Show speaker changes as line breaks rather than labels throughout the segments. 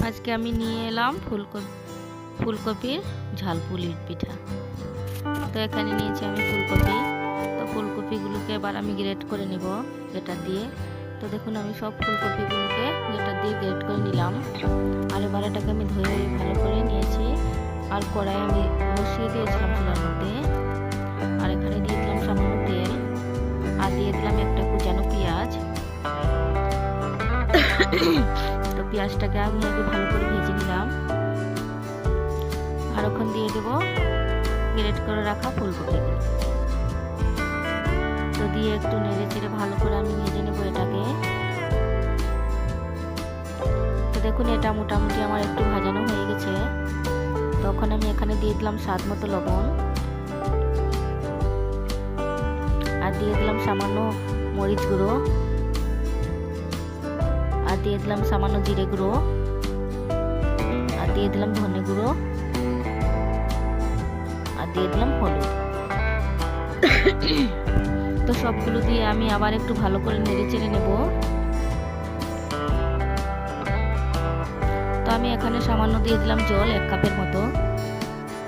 আজকে আমি নিয়ে এলাম ফুলকপির ঝাল পুলির পিঠা। তো এখানে নিয়েছি আমি ফুলকপি। তো ফুলকপিগুলোকে এবার আমি গ্রেট করে নেব গ্রেটার দিয়ে। তো দেখুন আমি সব ফুলকপিগুলোকে গ্রেটার দিয়ে গ্রেট করে নিলাম। আর এবার এটাকে আমি ধুয়ে ভালো করে নিয়েছি। আর কড়াই আমি বসিয়ে দিয়েছিলাম চুলার মধ্যে। আর এখানে দিয়ে দিলাম সামান্য তেল, আর দিয়ে দিলাম একটা কুচানো পেঁয়াজ। তো পেঁয়াজটাকে আমি একটু ভালো করে ভেজে নিলাম। আর ওখান দিয়ে দেবো গ্রেট করে রাখা ফুলকপিগুলো। তো দিয়ে একটু নেড়ে চেড়ে ভালো করে আমি ভেজে নেবো এটাকে। তো দেখুন এটা মোটামুটি আমার একটু ভাজানো হয়ে গেছে। তখন আমি এখানে দিয়ে দিলাম স্বাদ মতো লবণ, আর দিয়ে দিলাম সামান্য মরিচ গুঁড়ো, আর দিয়ে দিলাম সামান্য জিরে গুঁড়ো, আর দিয়ে দিলাম ধনে গুঁড়ো, আর দিয়ে দিলাম হলুদ। তো সবগুলো দিয়ে আমি আবার একটু ভালো করে নেড়ে চেড়ে নেব। তো আমি এখানে সামান্য দিয়ে দিলাম জল 1 কাপের মতো।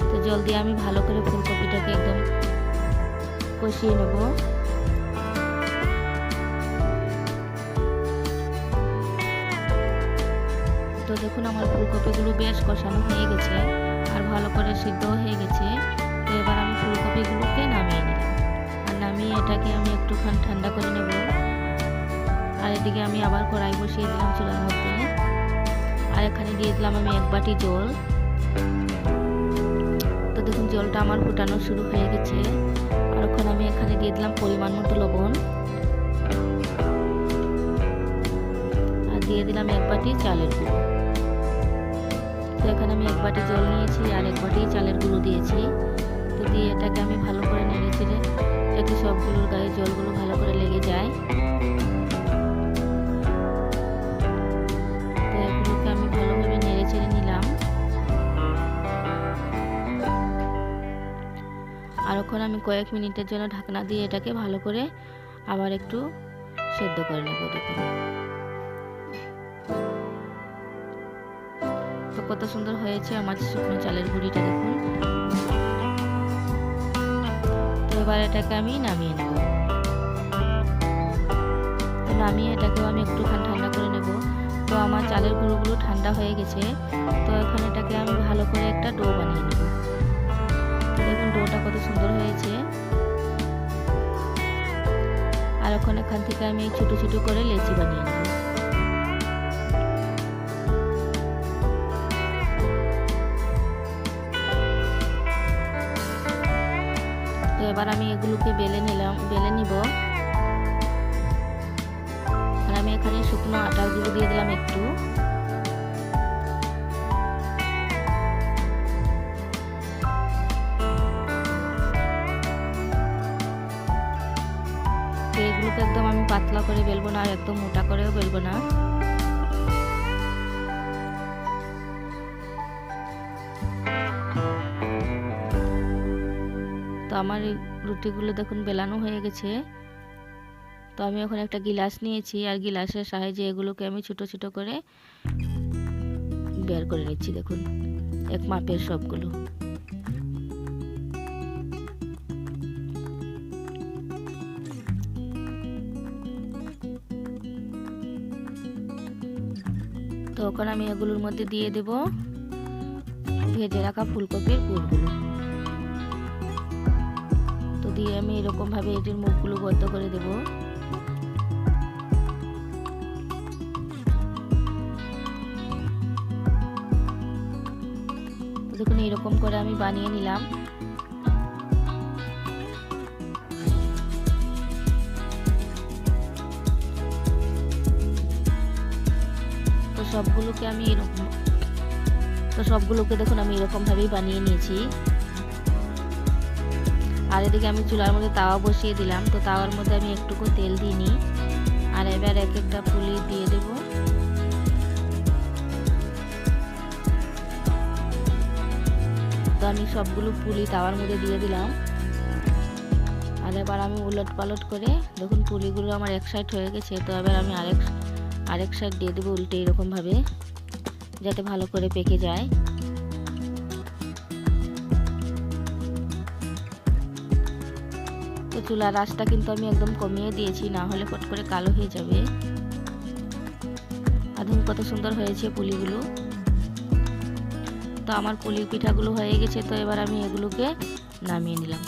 তো জল দিয়ে আমি ভালো করে ফুলকপিটাকে একদম কষিয়ে নেব। তো দেখুন আমার ফুলকপিগুলো বেশ কষানো হয়ে গেছে আর ভালো করে সিদ্ধ হয়ে গেছে। তো এবার আমি ফুলকপিগুলোকে নামিয়ে নিলাম। আর নামিয়ে এটাকে আমি একটুখানি ঠান্ডা করে নেব। আর এদিকে আমি আবার কড়াই বসিয়ে দিলাম চুলার মধ্যে। আর এখানে দিয়ে দিলাম আমি 1 বাটি জল। তো দেখুন জলটা আমার ফুটানো শুরু হয়ে গেছে। আর এখন আমি এখানে দিয়ে দিলাম পরিমাণ মতো লবণ, আর দিয়ে দিলাম 1 বাটি চালের গুঁড়ো। তো এখানে আমি 1 বাটি জল নিয়েছি আর 1 বাটি চালের গুঁড়ো দিয়েছি। তো দিয়ে এটাকে আমি ভালো করে নেড়ে চেড়ে যাতে সবগুলোর গায়ে জলগুলো ভালো করে লেগে যায়। তো এগুলোকে আমি ভালোভাবে নেড়ে চেড়ে নিলাম। আর এখন আমি কয়েক মিনিটের জন্য ঢাকনা দিয়ে এটাকে ভালো করে আবার একটু সেদ্ধ করে নেব। দেখুন তো কত সুন্দর হয়েছে আমার শুকনো চালের গুঁড়িটা, দেখুন। তো এবার এটাকে আমি নামিয়ে নেব। তো নামিয়ে এটাকেও আমি একটুখানি ঠান্ডা করে নেব। তো আমার চালের গুঁড়োগুলো ঠান্ডা হয়ে গেছে। তো এখন এটাকে আমি ভালো করে একটা ডো বানিয়ে নেব। তো দেখুন ডোটা কত সুন্দর হয়েছে। আর এখন এখান থেকে আমি ছোট ছোট করে লেচি বানিয়ে নেব। তো এবার আমি এগুলোকে বেলে নিব। আর আমি এখানে শুকনো আটার গুঁড়ো দিয়ে দিলাম একটু। তো এগুলোকে একদম আমি পাতলা করে বেলবো না আর একদম মোটা করেও বেলবো না। তো আমার এই রুটিগুলো দেখুন বেলানো হয়ে গেছে। তো আমি এখন একটা গিলাস নিয়েছি আর গিলাসের সাহায্যে এগুলোকে আমি ছোট ছোট করে বের করে নিচ্ছি। দেখুন 1 মাপের সবগুলো। তো এখন আমি এগুলোর মধ্যে দিয়ে দেব ভেজে রাখা ফুলকপির পুরগুলো। তো দিয়ে আমি এরকম ভাবে এটির মুখগুলো বন্ধ করে দেব। তো দেখুন এরকম করে আমি বানিয়ে নিলাম। তো সবগুলোকে দেখুন আমি এরকম ভাবেই বানিয়ে নিয়েছি। আর এদিকে আমি চুলার মধ্যে তাওয়া বসিয়ে দিলাম। তো তাওয়ার মধ্যে আমি একটুকু তেল দিইনি। আর এবার এক একটা পুলি দিয়ে দেব। তো আমি সবগুলো পুলি তাওয়ার মধ্যে দিয়ে দিলাম। আর এবার আমি উলট পালট করে দেখুন পুলিগুলো আমার এক সাইড হয়ে গেছে। তো এবার আমি আরেক সাইড দিয়ে দেবো উল্টে এরকম ভাবে। যাতে ভালো করে পেকে যায়। তো চুলার আঁচটা কিন্তু আমি একদম কমিয়ে দিয়েছি, না হলে ফট করে কালো হয়ে যাবে। দেখুন কত সুন্দর হয়েছে পুলিগুলো। তো আমার পুলি পিঠাগুলো হয়ে গেছে, তো এবার আমি এগুলোকে নামিয়ে নিলাম।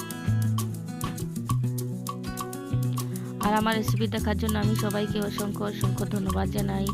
আর আমার রেসিপি দেখার জন্য আমি সবাইকে অসংখ্য অসংখ্য ধন্যবাদ জানাই।